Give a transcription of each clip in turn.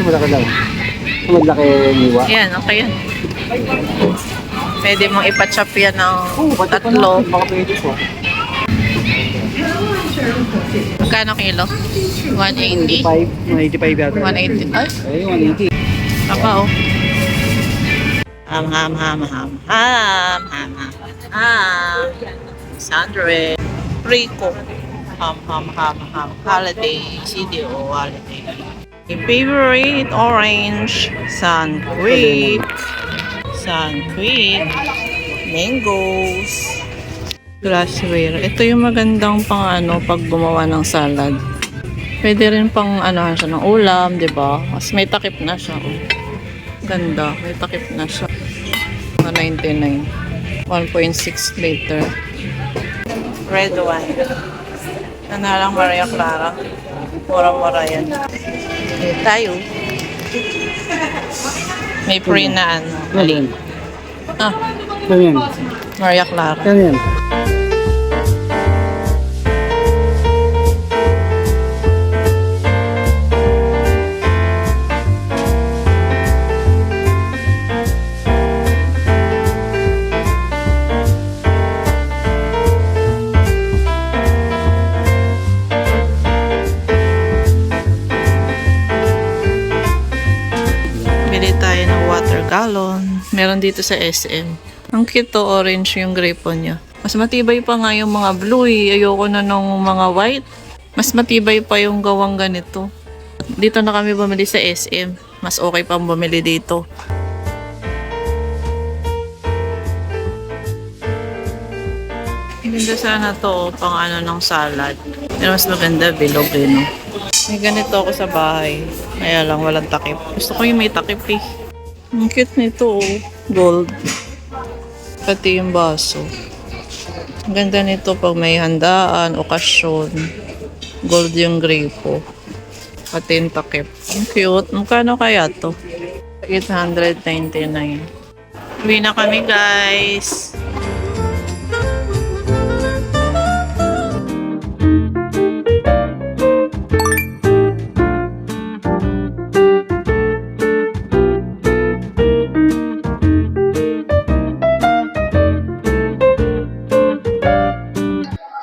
Malaki lang. Malaki niwa. Yan, okay yan. Pwede mong ipachop yan ng Tatlo. tatlo. Baka pwede po. Magkano kilo? 180? 85 yata. 180. Ay, Ay, 180. papa oh. Ham. Sandre. Rico. Ham. Holiday. CDO holiday. My favorite orange. Sunquick. Mangoes. Glassware. Ito yung magandang pang pag gumawa ng salad. Pwede rin pang siya ng ulam, 'di ba? Mas may takip na siya. Oh. Ganda, may takip na siya. 199. 1.6 liter. Red wine. Nanalang Maria Clara. Mura-mura yan. Okay, tayo. May free na Ano yan? Ah, Ano yan? Maria Clara. Ano yan? Bili tayo ng water gallon. Meron dito sa SM. Ang cute to, orange yung grape niya. Mas matibay pa nga yung mga blue eh. Ayoko na ng mga white. Mas matibay pa yung gawang ganito. Dito na kami bumili sa SM. Mas okay pang bumili dito. Maganda sana to pang ng salad. Pero mas maganda bilog eh, no? May ganito ako sa bahay. Kaya lang walang takip. Gusto ko yung may takip eh. Ang cute nito oh. Gold. Pati yung baso. Ang ganda nito pag may handaan, okasyon. Gold yung gripo. Pati yung takip. Ang cute. Magkano kaya to? 899. Uwi na kami guys.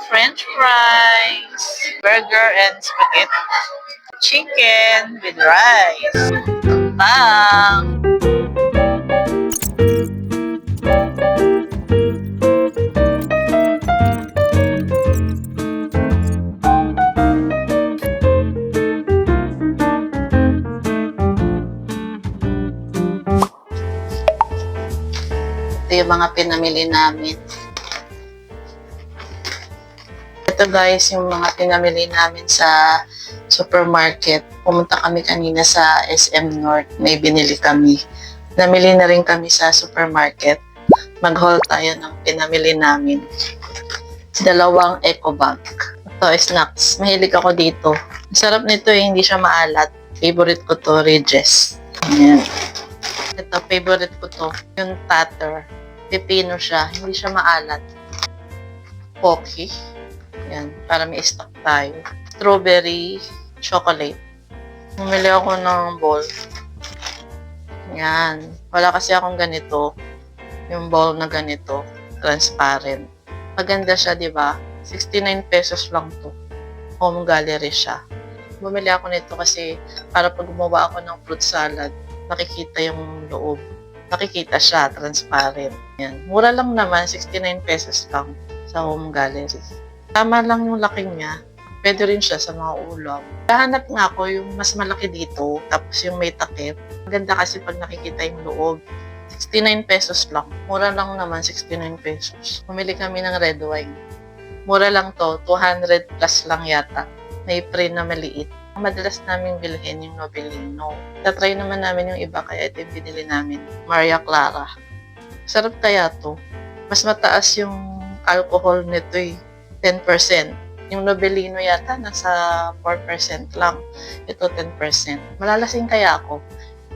French fries, burger and spaghetti, chicken with rice. Bang! Ito yung mga pinamili namin. Ito guys, yung mga pinamili namin sa supermarket. Pumunta kami kanina sa SM North. May binili kami. Namili na rin kami sa supermarket. Mag-haul tayo ng pinamili namin. 2 eco bag. Ito, snacks. Mahilig ako dito. Sarap nito eh, hindi siya maalat. Favorite ko to, Regis. Ayan. Ito, favorite ko to. Yung tatter. Pipino siya. Hindi siya maalat. Pocky. Yan, para may stock tayo. Strawberry chocolate. Bumili ako ng bowl. Yan. Wala kasi akong ganito. Yung bowl na ganito. Transparent. Maganda siya, di ba? 69 pesos lang to. Home gallery siya. Bumili ako nito kasi para pag gumawa ako ng fruit salad, makikita yung loob. Nakikita siya, transparent. Yan. Mura lang naman, 69 pesos lang sa home gallery. Tama lang yung laki niya. Pwede rin siya sa mga ulam. Kahanap nga ako yung mas malaki dito, tapos yung may takip. Maganda kasi pag nakikita yung loob. 69 pesos lang. Mura lang naman, 69 pesos. Bumili kami ng red wine. Mura lang to, 200 plus lang yata. May pre na maliit. Ang madalas namin bilhin yung Nobelino. Tatry naman namin yung iba, kaya ito yung binili namin. Maria Clara. Sarap kaya to. Mas mataas yung alcohol nito eh. 10%. Yung Nobelino yata, nasa 4% lang. Ito 10%. Malalasing kaya ako.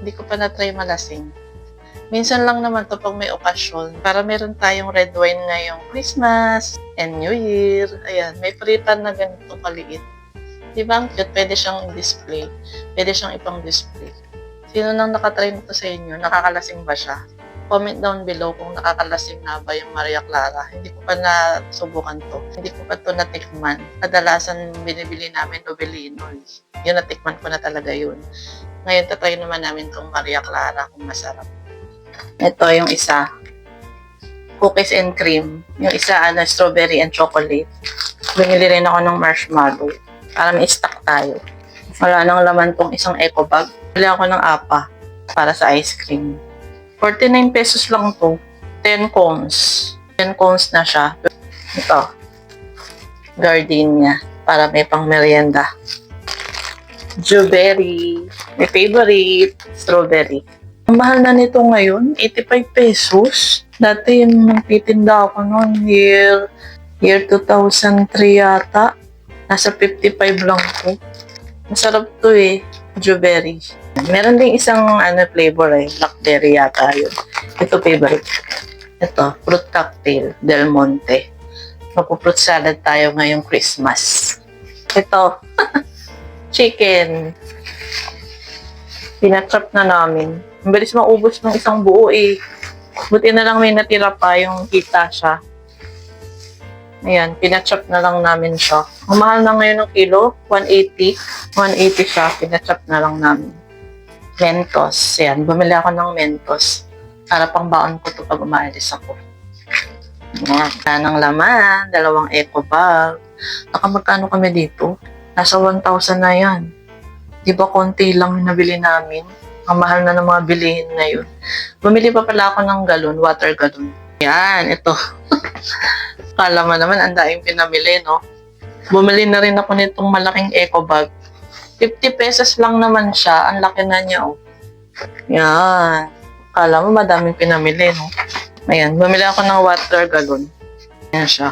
Hindi ko pa na-try malasing. Minsan lang naman to pag may okasyon. Para meron tayong red wine ngayong Christmas and New Year. Ayan, may fritan na ganito kaliit. Di ba ang cute? Pwede siyang display. Pwede siyang ipang display. Sino nang nakatry nito sa inyo? Nakakalasing ba siya? Comment down below kung nakakalasing na ba yung Maria Clara. Hindi ko pa nasubukan to. Hindi ko pa to natikman. Kadalasan binibili namin Nobelino. Yun, natikman ko na talaga yun. Ngayon, tatry naman namin tong Maria Clara kung masarap. Ito yung isa. Cookies and cream. Yung isa, strawberry and chocolate. Binili rin ako ng marshmallow. Para may stock tayo. Wala nang laman tong isang eco bag. Bili ako ng apa para sa ice cream. 49 pesos lang to. 10 cones. 10 cones na siya. Ito. Gardenia. Para may pang merienda. Blueberry. My favorite. Strawberry. Ang mahal na nito ngayon. 85 pesos. Dati yung nagtitinda ako noon. Year 2003 yata. Nasa 55 lang to. Masarap to eh. Blueberry. Meron ding isang flavor blackberry yata yun. Ito favorite. Ito, fruit cocktail, Del Monte. Magpo-fruit salad tayo ngayong Christmas. Ito, chicken. Pinatrap na namin. Ang bilis maubos ng isang buo eh. Buti na lang may natira pa yung kita siya. Ayan, pinachop na lang namin siya. Ang mahal na ngayon ng kilo, 180. 180 siya, pinachop na lang namin. Mentos. Ayan, bumili ako ng Mentos. Para pang baon ko to pag umaalis ako. Ayan, kanang laman, 2 eco bag. Nakamagkano kami dito? Nasa 1,000 na yan. Di ba konti lang yung nabili namin? Ang mahal na ng mga bilihin ngayon. Bumili pa pala ako ng galon, water galon. Ayan, ito. Kala mo naman, ang daing pinamili, no? Bumili na rin ako nitong malaking eco bag. 50 pesos lang naman siya. Ang laki na niya, oh. Yan. Kala mo, madaming pinamili, no? Ayan, bumili ako ng water galon. Yan siya.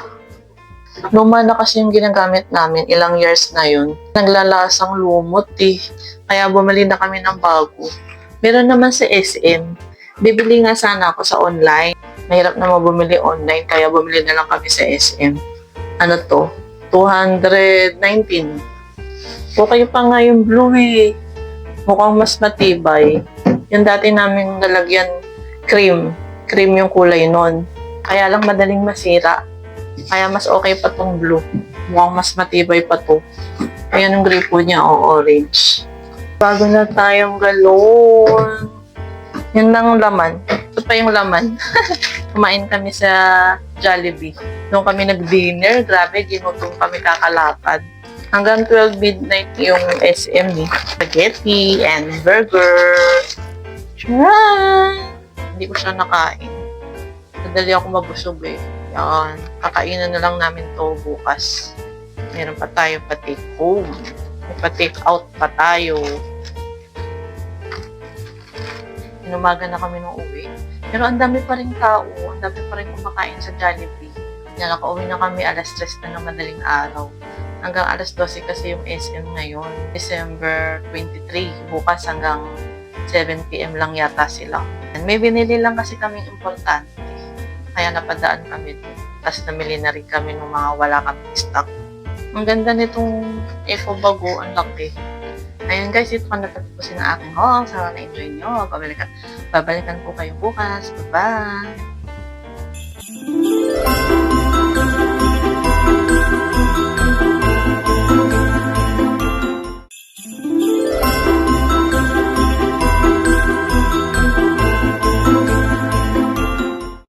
Luma na kasi yung ginagamit namin. Ilang years na yun. Naglalasang lumot, eh. Kaya bumili na kami ng bago. Meron naman sa SM. Bibili nga sana ako sa online. Mahirap na bumili online, kaya bumili na lang kami sa SM. Ano to? 219. Okay pa nga yung blue eh. Mukhang mas matibay. Yung dati namin nalagyan cream. Cream yung kulay nun. Kaya lang madaling masira. Kaya mas okay pa tong blue. Mukhang mas matibay pa to. Ayan yung gripo niya, orange. Bago na tayong galon. Yun lang laman. Ito pa yung laman. Kumain kami sa Jollibee. Doon kami nag-dinner. Grabe, ginutom kami kakalakad. Hanggang 12 midnight yung SM eh. Spaghetti and burger. Try! Hindi ko siya nakain. Nadali ako mabusog eh. Yan. Kakainan na lang namin to bukas. Meron pa tayo pa-take home. May pa-take out pa tayo. Inumaga na kami nung uwi. Pero ang dami pa rin tao. Ang dami pa rin kumakain sa Jollibee. Yan, nakauwi na kami alas 3 na ng madaling araw. Hanggang alas 12 kasi yung SM ngayon. December 23. Bukas hanggang 7 PM lang yata sila. And may binili lang kasi kaming importante. Kaya napadaan kami doon. Tapos namili na rin kami ng mga wala kaming stock. Ang ganda nitong eco bago. Ang laki. Ayun guys, ito ka natatapusin ang aking haul. Sana na-enjoy nyo. Babalikan po kayo bukas. Bye-bye!